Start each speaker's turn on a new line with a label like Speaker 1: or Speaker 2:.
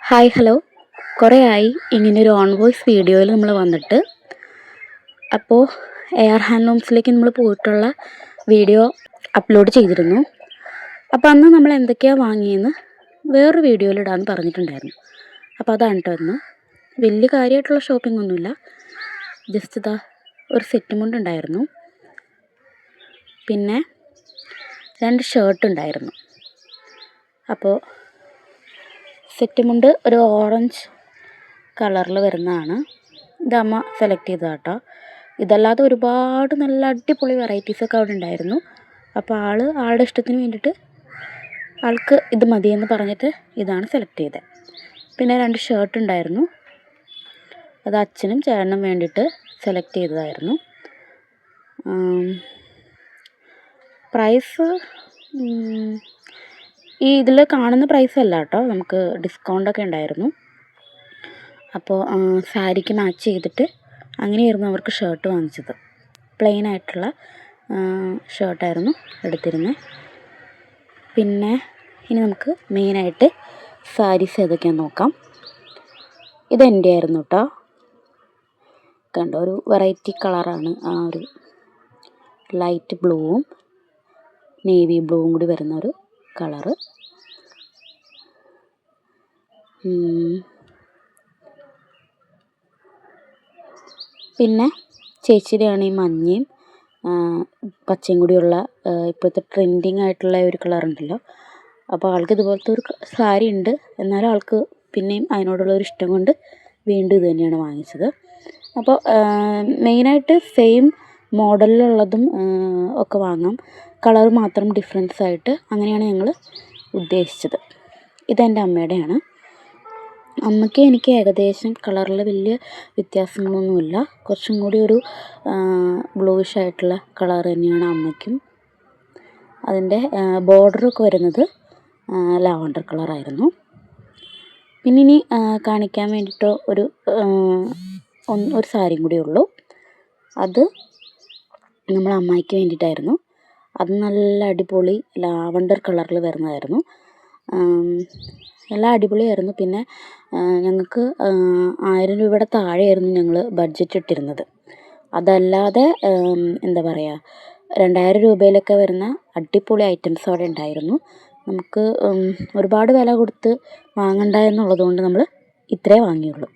Speaker 1: Hi hello, കുറേ ആയി ഇങ്ങനൊരു ഓൺ വോയിസ് വീഡിയോയിൽ നമ്മൾ വന്നിട്ട്. അപ്പോൾ AR ഹാൻഡ്ലൂംസിലേക്ക് നമ്മൾ പോയിട്ടുള്ള വീഡിയോ അപ്ലോഡ് ചെയ്തിരുന്നു. അപ്പോൾ അന്ന് നമ്മൾ എന്തൊക്കെയാണ് വാങ്ങിയെന്ന് വേറൊരു വീഡിയോയിൽ ഇടാമെന്ന് പറഞ്ഞിട്ടുണ്ടായിരുന്നു. അപ്പോൾ അതാണ് കേട്ടോ ഇന്ന്. വലിയ കാര്യമായിട്ടുള്ള ഷോപ്പിംഗ് ഒന്നുമില്ല, ജസ്റ്റ് ഇതാ ഒരു സെറ്റ് മുണ്ട് ഉണ്ടായിരുന്നു, പിന്നെ 2 ഷർട്ട് ഉണ്ടായിരുന്നു. അപ്പോൾ സെറ്റ് മുണ്ട് ഒരു ഓറഞ്ച് കളറിൽ വരുന്നതാണ്. ഇത് അമ്മ സെലക്ട് ചെയ്തതാണ് കേട്ടോ. ഇതല്ലാതെ ഒരുപാട് നല്ല അടിപൊളി വെറൈറ്റീസൊക്കെ അവിടെ ഉണ്ടായിരുന്നു. അപ്പോൾ ആളുടെ ഇഷ്ടത്തിന് വേണ്ടിയിട്ട് ആൾക്ക് ഇത് മതിയെന്ന് പറഞ്ഞിട്ട് ഇതാണ് സെലക്ട് ചെയ്തത്. പിന്നെ 2 ഷർട്ട് ഉണ്ടായിരുന്നു, അത് അച്ഛനും ചേട്ടനും വേണ്ടിയിട്ട് സെലക്ട് ചെയ്തതായിരുന്നു. പ്രൈസ് ഈ ഇതിൽ കാണുന്ന പ്രൈസ് അല്ല കേട്ടോ, നമുക്ക് ഡിസ്കൗണ്ടൊക്കെ ഉണ്ടായിരുന്നു. അപ്പോൾ സാരിക്ക് മാച്ച് ചെയ്തിട്ട് അങ്ങനെയായിരുന്നു അവർക്ക് ഷർട്ട് വാങ്ങിച്ചത്. പ്ലെയിൻ ആയിട്ടുള്ള ഷർട്ടായിരുന്നു എടുത്തിരുന്നത്. പിന്നെ ഇനി നമുക്ക് മെയിനായിട്ട് സാരീസ് ഏതൊക്കെയാണെന്ന് നോക്കാം. ഇതെൻ്റെ ആയിരുന്നു കേട്ടോ. കണ്ടോ, ഒരു വെറൈറ്റി കളറാണ്, ആ ഒരു ലൈറ്റ് ബ്ലൂവും നേവി ബ്ലൂവും കൂടി വരുന്ന ഒരു കളറ്. പിന്നെ ചേച്ചിയുടെയാണ് ഈ മഞ്ഞയും പച്ചയും കൂടിയുള്ള ഇപ്പോഴത്തെ ട്രെൻഡിങ് ആയിട്ടുള്ള ഒരു കളറുണ്ടല്ലോ. അപ്പോൾ ആൾക്ക് ഇതുപോലത്തെ ഒരു സാരി ഉണ്ട്, എന്നാലും ആൾക്ക് പിന്നെയും അതിനോടുള്ളൊരു ഇഷ്ടം കൊണ്ട് വീണ്ടും ഇത് തന്നെയാണ് വാങ്ങിച്ചത്. അപ്പോൾ മെയിനായിട്ട് സെയിം മോഡലിലുള്ളതും ഒക്കെ വാങ്ങാം, കളർ മാത്രം ഡിഫറൻസ് ആയിട്ട്, അങ്ങനെയാണ് ഞങ്ങൾ ഉദ്ദേശിച്ചത്. ഇതെൻ്റെ അമ്മയുടെയാണ്. അമ്മയ്ക്ക് എനിക്ക് ഏകദേശം കളറിൽ വലിയ വ്യത്യാസങ്ങളൊന്നുമില്ല, കുറച്ചും കൂടി ഒരു ബ്ലൂയിഷ് ആയിട്ടുള്ള കളർ തന്നെയാണ് അമ്മയ്ക്കും. അതിൻ്റെ ബോർഡറൊക്കെ വരുന്നത് ലാവണ്ടർ കളറായിരുന്നു. പിന്നെ ഇനി കാണിക്കാൻ വേണ്ടിയിട്ട് ഒരു സാരിയും കൂടി ഉള്ളൂ. അത് നമ്മൾ അമ്മായിക്ക് വേണ്ടിയിട്ടായിരുന്നു. അത് നല്ല അടിപൊളി ലാവണ്ടർ കളറിൽ വരുന്നതായിരുന്നു. എല്ലാം അടിപൊളിയായിരുന്നു. പിന്നെ ഞങ്ങൾക്ക് 1000 രൂപയുടെ താഴെയായിരുന്നു ഞങ്ങൾ ബഡ്ജറ്റ് ഇട്ടിരുന്നത്. അതല്ലാതെ എന്താ പറയുക, 2000 രൂപയിലൊക്കെ വരുന്ന അടിപൊളി ഐറ്റംസ് അവിടെ ഉണ്ടായിരുന്നു. നമുക്ക് ഒരുപാട് വില കൊടുത്ത് വാങ്ങണ്ട എന്നുള്ളത് കൊണ്ട് നമ്മൾ ഇത്രേ വാങ്ങിയുള്ളൂ.